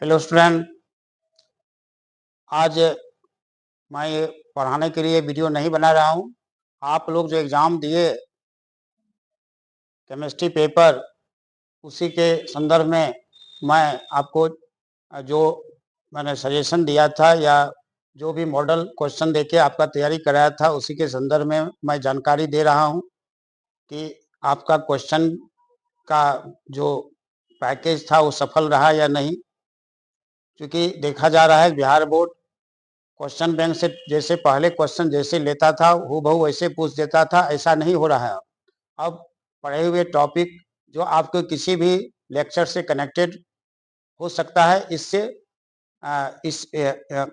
Hello student, आज मैं ये पढ़ाने के लिए वीडियो नहीं बना रहा हूँ। आप लोग जो एग्ज़ाम दिए केमिस्ट्री पेपर, उसी के संदर्भ में मैं आपको जो मैंने सजेशन दिया था या जो भी मॉडल क्वेश्चन देके आपका तैयारी कराया था, उसी के संदर्भ में मैं जानकारी दे रहा हूँ कि आपका क्वेश्चन का जो पैकेज था वो सफल रहा या नहीं। क्योंकि देखा जा रहा है बिहार बोर्ड क्वेश्चन बैंक से जैसे पहले क्वेश्चन जैसे लेता था हूबहू वैसे पूछ देता था, ऐसा नहीं हो रहा है। अब पढ़े हुए टॉपिक जो आपको किसी भी लेक्चर से कनेक्टेड हो सकता है, इससे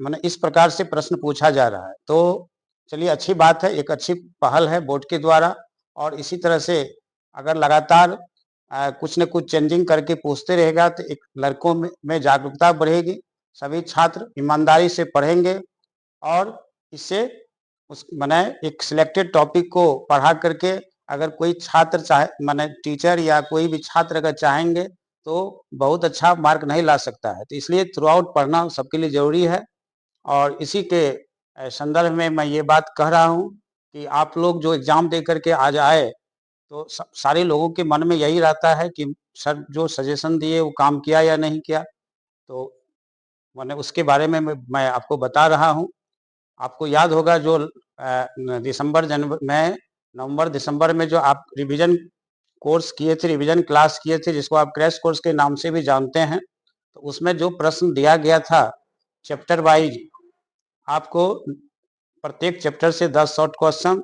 माने इस प्रकार से प्रश्न पूछा जा रहा है। तो चलिए, अच्छी बात है, एक अच्छी पहल है बोर्ड के द्वारा। और इसी तरह से अगर लगातार कुछ न कुछ चेंजिंग करके पूछते रहेगा तो एक लड़कों में जागरूकता बढ़ेगी, सभी छात्र ईमानदारी से पढ़ेंगे और इससे उस माने एक सिलेक्टेड टॉपिक को पढ़ा करके अगर कोई छात्र चाहे माने टीचर या कोई भी छात्र अगर चाहेंगे तो बहुत अच्छा मार्क नहीं ला सकता है। तो इसलिए थ्रू आउट पढ़ना सबके लिए ज़रूरी है। और इसी के संदर्भ में मैं ये बात कह रहा हूँ कि आप लोग जो एग्ज़ाम दे करके आज आए, तो सारे लोगों के मन में यही रहता है कि सर जो सजेशन दिए वो काम किया या नहीं किया। तो मैंने उसके बारे में मैं आपको बता रहा हूँ। आपको याद होगा जो दिसंबर जनवरी में नवंबर दिसंबर में जो आप रिवीजन कोर्स किए थे, रिवीजन क्लास किए थे, जिसको आप क्रैश कोर्स के नाम से भी जानते हैं, तो उसमें जो प्रश्न दिया गया था चैप्टर वाइज, आपको प्रत्येक चैप्टर से 10 शॉर्ट क्वेश्चन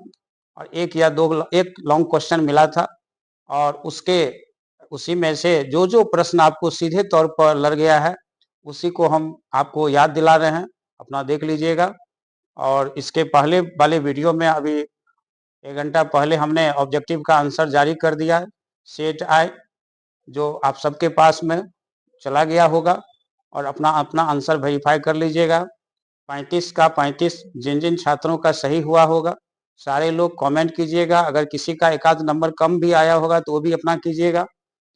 और एक या दो एक लॉन्ग क्वेश्चन मिला था। और उसी में से जो जो प्रश्न आपको सीधे तौर पर लग गया है, उसी को हम आपको याद दिला रहे हैं, अपना देख लीजिएगा। और इसके पहले वाले वीडियो में अभी 1 घंटा पहले हमने ऑब्जेक्टिव का आंसर जारी कर दिया है, सेट आई, जो आप सबके पास में चला गया होगा। और अपना अपना आंसर वेरीफाई कर लीजिएगा। 35 का 35 जिन जिन छात्रों का सही हुआ होगा, सारे लोग कमेंट कीजिएगा। अगर किसी का एक आध नंबर कम भी आया होगा तो वो भी अपना कीजिएगा।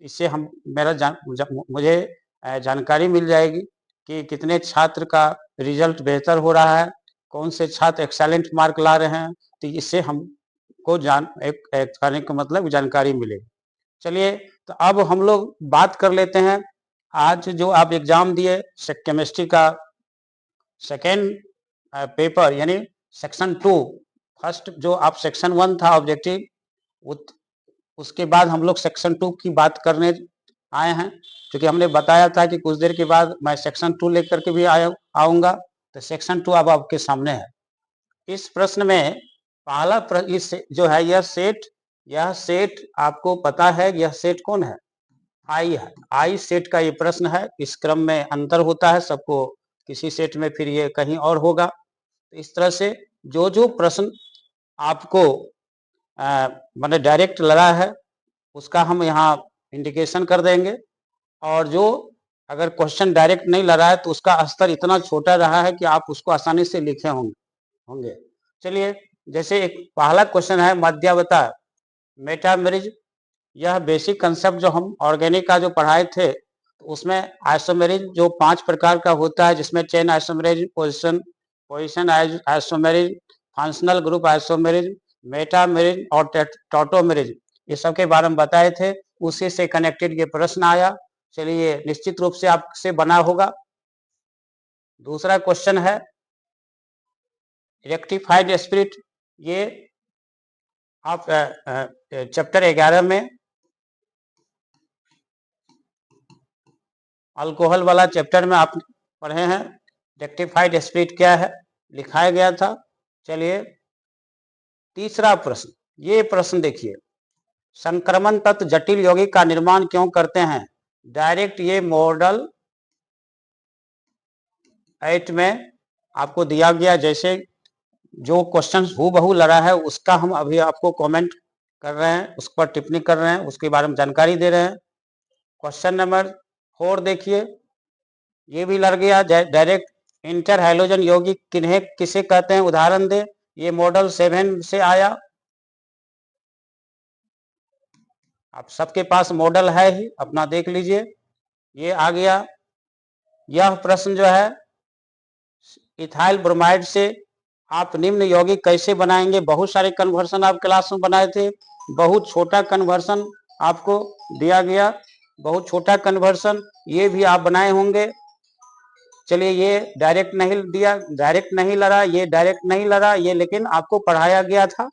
इससे हम मुझे जानकारी मिल जाएगी कि कितने छात्र का रिजल्ट बेहतर हो रहा है, कौन से छात्र एक्सेलेंट मार्क ला रहे हैं। तो इससे हमको एक कहने का मतलब जानकारी मिलेगी। चलिए, तो अब हम लोग बात कर लेते हैं। आज जो आप एग्जाम दिए केमिस्ट्री का सेकेंड पेपर यानी सेक्शन 2, फर्स्ट जो आप सेक्शन 1 था ऑब्जेक्टिव, उसके बाद हम लोग सेक्शन 2 की बात करने आए हैं। क्योंकि हमने बताया था कि कुछ देर के बाद मैं सेक्शन 2 लेकर के भी आऊँगा। तो सेक्शन 2 अब आपके सामने है। इस प्रश्न में पहला इस जो है यह सेट आपको पता है यह सेट कौन है? आई है। आई सेट का ये प्रश्न है। इस क्रम में अंतर होता है, सबको किसी सेट में फिर ये कहीं और होगा। तो इस तरह से जो जो प्रश्न आपको मतलब डायरेक्ट लगा है उसका हम यहाँ इंडिकेशन कर देंगे। और जो अगर क्वेश्चन डायरेक्ट नहीं लगा है तो उसका स्तर इतना छोटा रहा है कि आप उसको आसानी से लिखे होंगे। चलिए, जैसे एक पहला क्वेश्चन है मध्यावता मेटामेरिज। यह बेसिक कंसेप्ट जो हम ऑर्गेनिक का जो पढ़ाए थे, तो उसमें आइसोमेरिज जो 5 प्रकार का होता है, जिसमें chain isomerism, position isomerism, functional group isomerism, metamerism और टॉटोमेरिज, ये सब के बारे में बताए थे। उसी से कनेक्टेड ये प्रश्न आया। चलिए, निश्चित रूप से आपसे बना होगा। दूसरा क्वेश्चन है रेक्टिफाइड स्पिरिट। ये आप चैप्टर 11 में अल्कोहल वाला चैप्टर में आप पढ़े हैं, रेक्टिफाइड स्पिरिट क्या है, लिखाया गया था। चलिए, तीसरा प्रश्न, ये प्रश्न देखिए, संक्रमण तत्व जटिल यौगिक का निर्माण क्यों करते हैं? डायरेक्ट ये मॉडल 8 में आपको दिया गया। जैसे जो क्वेश्चन हूबहू लगा है उसका हम अभी आपको कमेंट कर रहे हैं, उस पर टिप्पणी कर रहे हैं, उसके बारे में जानकारी दे रहे हैं। क्वेश्चन नंबर 4 देखिए, ये भी लग गया। डायरेक्ट इंटर हाइड्रोजन यौगिक किसे कहते हैं, उदाहरण दे। ये मॉडल 7 से आया। आप सबके पास मॉडल है ही, अपना देख लीजिए। ये आ गया यह प्रश्न जो है इथाइल ब्रोमाइड से आप निम्न यौगिक कैसे बनाएंगे। बहुत सारे कन्वर्सन आप क्लास में बनाए थे, बहुत छोटा कन्वर्सन आपको दिया गया, बहुत छोटा कन्वर्सन, ये भी आप बनाए होंगे। चलिए ये डायरेक्ट नहीं दिया, डायरेक्ट नहीं लड़ा, ये डायरेक्ट नहीं लड़ा, ये लेकिन आपको पढ़ाया गया था।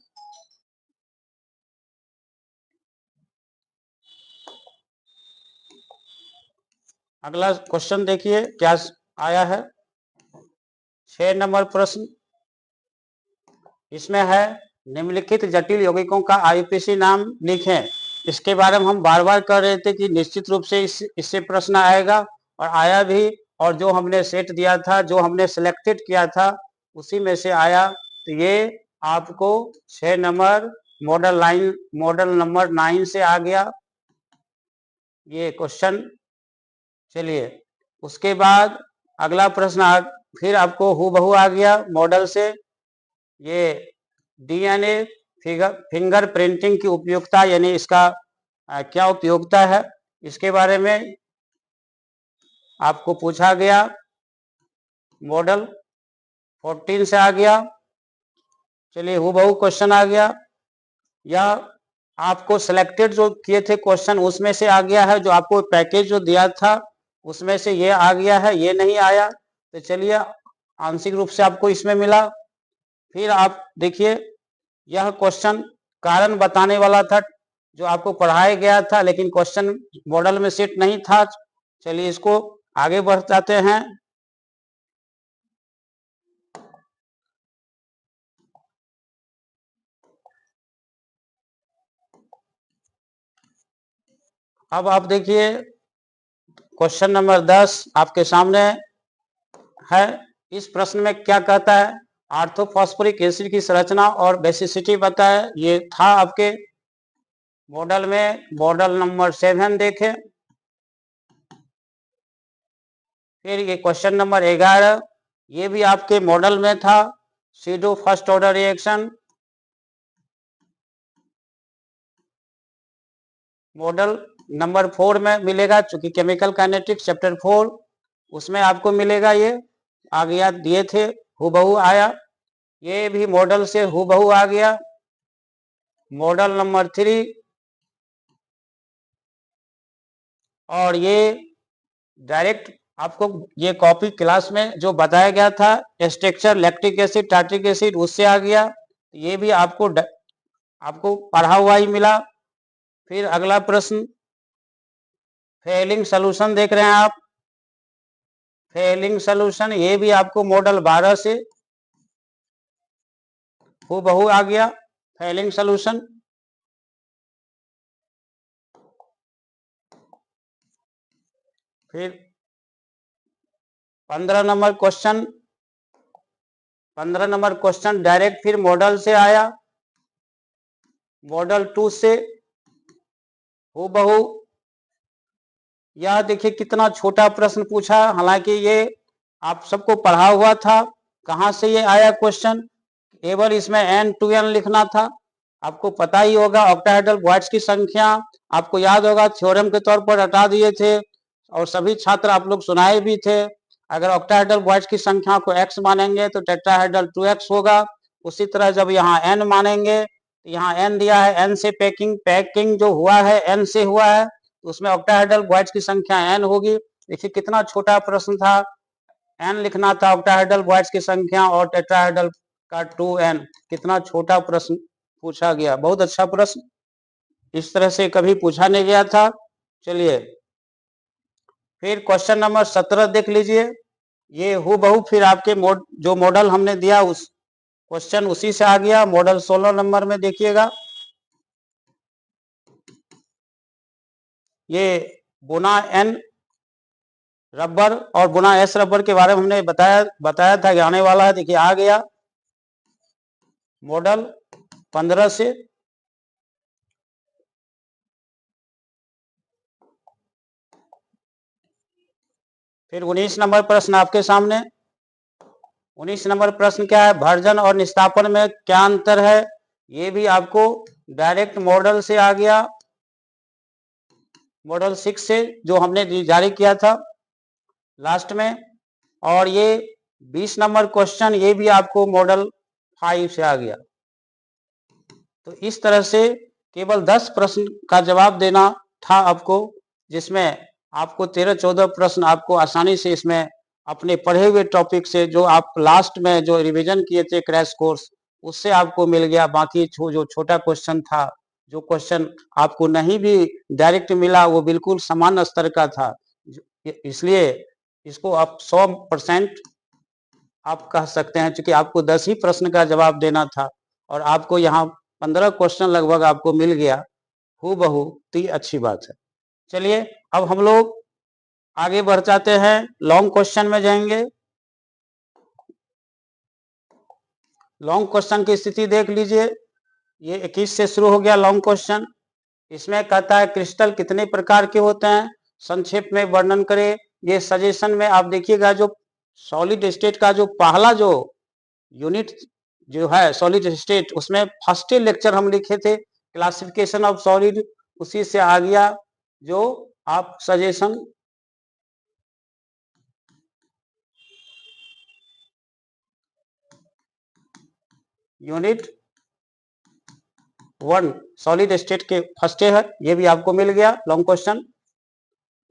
अगला क्वेश्चन देखिए क्या आया है। 6 नंबर प्रश्न इसमें है, निम्नलिखित जटिल यौगिकों का आईयूपीएसी नाम लिखें। इसके बारे में हम बार बार कर रहे थे कि निश्चित रूप से इससे प्रश्न आएगा, और आया भी, और जो हमने सेट दिया था, जो हमने सिलेक्टेड किया था, उसी में से आया। तो ये आपको 6 नंबर मॉडल नंबर 9 से आ गया ये क्वेश्चन। चलिए उसके बाद अगला प्रश्न फिर आपको हूबहू आ गया मॉडल से। ये डीएनए फिंगर प्रिंटिंग की उपयोगिता, यानी इसका क्या उपयोगिता है, इसके बारे में आपको पूछा गया। मॉडल 14 से आ गया। चलिए हूबहू क्वेश्चन आ गया। यह आपको सिलेक्टेड जो किए थे क्वेश्चन उसमें से आ गया है, जो आपको पैकेज जो दिया था उसमें से ये आ गया है, ये नहीं आया। तो चलिए आंशिक रूप से आपको इसमें मिला। फिर आप देखिए यह क्वेश्चन कारण बताने वाला था, जो आपको पढ़ाया गया था, लेकिन क्वेश्चन मॉडल में सेट नहीं था। चलिए इसको आगे बढ़ जाते हैं। अब आप देखिए क्वेश्चन नंबर 10 आपके सामने है। इस प्रश्न में क्या कहता है, ऑर्थोफॉस्फोरिक एसिड की संरचना और बेसिसिटी बताए। ये था आपके मॉडल में, मॉडल नंबर 7 देखें। फिर ये क्वेश्चन नंबर 11, ये भी आपके मॉडल में था, pseudo first order reaction. Model number 4 में मिलेगा, चूंकि केमिकल काइनेटिक्स चैप्टर 4 उसमें आपको मिलेगा। ये आ गया, दिए थे, हूबहू आया। ये भी मॉडल से हूबहू आ गया। मॉडल नंबर 3, और ये डायरेक्ट आपको ये कॉपी क्लास में जो बताया गया था, structure lactic acid tartaric acid, उससे आ गया। ये भी आपको पढ़ा हुआ ही मिला। फिर अगला प्रश्न, फेलिंग सोल्यूशन देख रहे हैं आप। फेलिंग सोल्यूशन ये भी आपको मॉडल 12 से हूबहू आ गया, फेलिंग सोल्यूशन। फिर 15 नंबर क्वेश्चन डायरेक्ट फिर मॉडल से आया, मॉडल 2 से हूबहू। यह देखिए कितना छोटा प्रश्न पूछा, हालांकि ये आप सबको पढ़ा हुआ था। कहां से ये आया क्वेश्चन, केवल इसमें n2n लिखना था। आपको पता ही होगा ऑक्टाहेड्रल बॉन्ड्स की संख्या, आपको याद होगा थ्योरम के तौर पर हटा दिए थे, और सभी छात्र आप लोग सुनाए भी थे। अगर ऑक्टाहेड्रल बॉन्ड्स की संख्या को x मानेंगे तो टेट्राहेड्रल 2x होगा। उसी तरह जब यहाँ n मानेंगे तो यहाँ n दिया है, n से पैकिंग जो हुआ है n से हुआ है, तो उसमें ऑक्टाहेड्रल बॉन्ड्स की संख्या n होगी। देखिए कितना छोटा प्रश्न था, n लिखना था ऑक्टाहेड्रल बॉन्ड्स की संख्या, और टेट्राहेड्रल का 2n। कितना छोटा प्रश्न पूछा गया, बहुत अच्छा प्रश्न, इस तरह से कभी पूछा नहीं गया था। चलिए फिर क्वेश्चन नंबर 17 देख लीजिए। ये हूबहू फिर आपके जो मॉडल हमने दिया उस क्वेश्चन उसी से आ गया। मॉडल 16 नंबर में देखिएगा, ये बुना एन रबर और बुना एस रबर के बारे में हमने बताया था कि आने वाला है। देखिए आ गया मॉडल 15 से। फिर 19 नंबर प्रश्न आपके सामने। 19 नंबर प्रश्न क्या है, भर्जन और निस्तापन में क्या अंतर है। ये भी आपको डायरेक्ट मॉडल से आ गया, मॉडल 6 से जो हमने जारी किया था। लास्ट में। और ये 20 नंबर क्वेश्चन ये भी आपको मॉडल 5 से आ गया। तो इस तरह से केवल 10 प्रश्न का जवाब देना था आपको, जिसमें आपको 13-14 प्रश्न आपको आसानी से इसमें अपने पढ़े हुए टॉपिक से जो आप लास्ट में जो रिवीजन किए थे क्रैश कोर्स, उससे आपको मिल गया। बाकी जो छोटा क्वेश्चन था, जो क्वेश्चन आपको नहीं भी डायरेक्ट मिला, वो बिल्कुल समान स्तर का था। इसलिए इसको आप 100% आप कह सकते हैं, क्योंकि आपको 10 ही प्रश्न का जवाब देना था और आपको यहाँ 15 क्वेश्चन लगभग आपको मिल गया हूबहू। तो ये अच्छी बात है। चलिए अब हम लोग आगे बढ़ जाते हैं, लॉन्ग क्वेश्चन में जाएंगे। लॉन्ग क्वेश्चन की स्थिति देख लीजिए। ये 21 से शुरू हो गया लॉन्ग क्वेश्चन। इसमें कहता है क्रिस्टल कितने प्रकार के होते हैं, संक्षेप में वर्णन करें। ये सजेशन में आप देखिएगा, जो सॉलिड स्टेट का जो पहला जो यूनिट जो है सॉलिड स्टेट, उसमें फर्स्ट लेक्चर हम लिखे थे क्लासिफिकेशन ऑफ सॉलिड, उसी से आ गया जो आप सजेशन यूनिट 1 सॉलिड स्टेट के फर्स्ट है, ये भी आपको मिल गया लॉन्ग क्वेश्चन।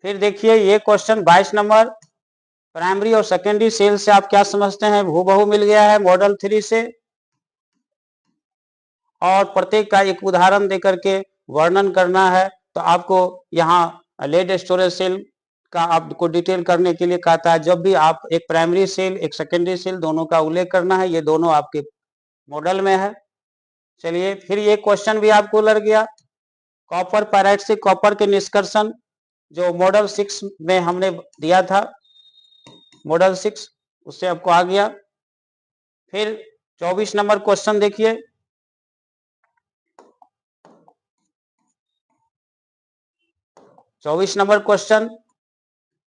फिर देखिए ये क्वेश्चन 22 नंबर, प्राइमरी और सेकेंडरी सेल से आप क्या समझते हैं, हूबहू मिल गया है मॉडल 3 से। और प्रत्येक का एक उदाहरण देकर के वर्णन करना है। तो आपको यहाँ लेड स्टोरेज सेल का आपको डिटेल करने के लिए कहता है। जब भी आप एक प्राइमरी सेल एक सेकेंडरी सेल दोनों का उल्लेख करना है, ये दोनों आपके मॉडल में है। चलिए फिर ये क्वेश्चन भी आपको लग गया, कॉपर पैराइट से कॉपर के निष्कर्षण, जो मॉडल 6 में हमने दिया था, मॉडल 6 उससे आपको आ गया। फिर 24 नंबर क्वेश्चन देखिए, 24 नंबर क्वेश्चन,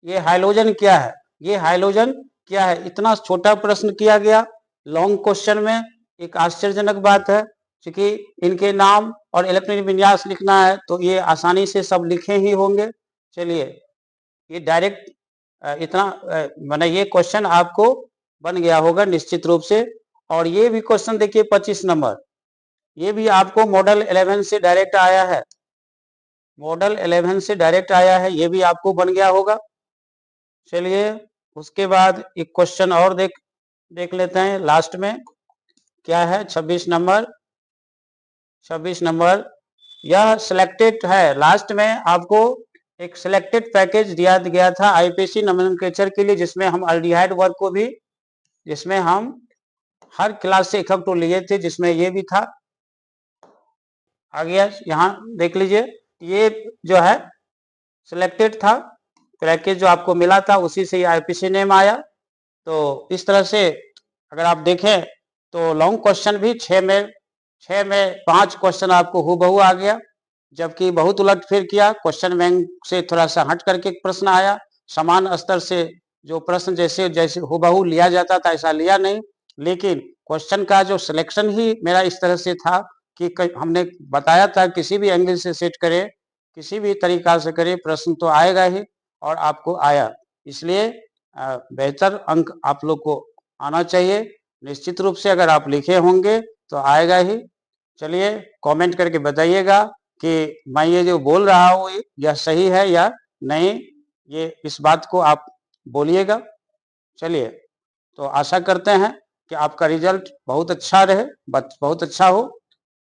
ये हाइड्रोजन क्या है, ये हाइड्रोजन क्या है। इतना छोटा प्रश्न किया गया लॉन्ग क्वेश्चन में, एक आश्चर्यजनक बात है, क्योंकि इनके नाम और इलेक्ट्रॉनिक विन्यास लिखना है तो ये आसानी से सब लिखे ही होंगे। चलिए ये डायरेक्ट इतना माने ये क्वेश्चन आपको बन गया होगा निश्चित रूप से। और ये भी क्वेश्चन देखिए 25 नंबर, ये भी आपको मॉडल 11 से डायरेक्ट आया है, मॉडल 11 से डायरेक्ट आया है, ये भी आपको बन गया होगा। चलिए उसके बाद एक क्वेश्चन और देख लेते हैं लास्ट में क्या है। 26 नंबर, 26 नंबर यह सिलेक्टेड है, लास्ट में आपको एक सिलेक्टेड पैकेज दिया गया था आईपीसी नोमेनक्लेचर के लिए, जिसमें हम अल्डिहाइड वर्ग को भी, जिसमें हम हर क्लास से एक तो लिए थे, जिसमें ये भी था। आ गया यहाँ देख लीजिए, ये जो है सिलेक्टेड था पैकेज जो आपको मिला था, उसी से आईपीसी नेम आया। तो इस तरह से अगर आप देखें तो लॉन्ग क्वेश्चन भी 6 में 5 क्वेश्चन आपको हूबहू आ गया, जबकि बहुत उलटफेर किया, क्वेश्चन बैंक से थोड़ा सा हट करके प्रश्न आया। समान स्तर से जो प्रश्न जैसे जैसे हूबहू लिया जाता था ऐसा लिया नहीं, लेकिन क्वेश्चन का जो सिलेक्शन ही मेरा इस तरह से था कि हमने बताया था किसी भी एंगल से सेट करे, किसी भी तरीका से करे, प्रश्न तो आएगा ही, और आपको आया। इसलिए बेहतर अंक आप लोग को आना चाहिए निश्चित रूप से, अगर आप लिखे होंगे तो आएगा ही। चलिए कमेंट करके बताइएगा कि मैं ये जो बोल रहा हूँ यह सही है या नहीं, ये इस बात को आप बोलिएगा। चलिए तो आशा करते हैं कि आपका रिजल्ट बहुत अच्छा रहे, बहुत अच्छा हो।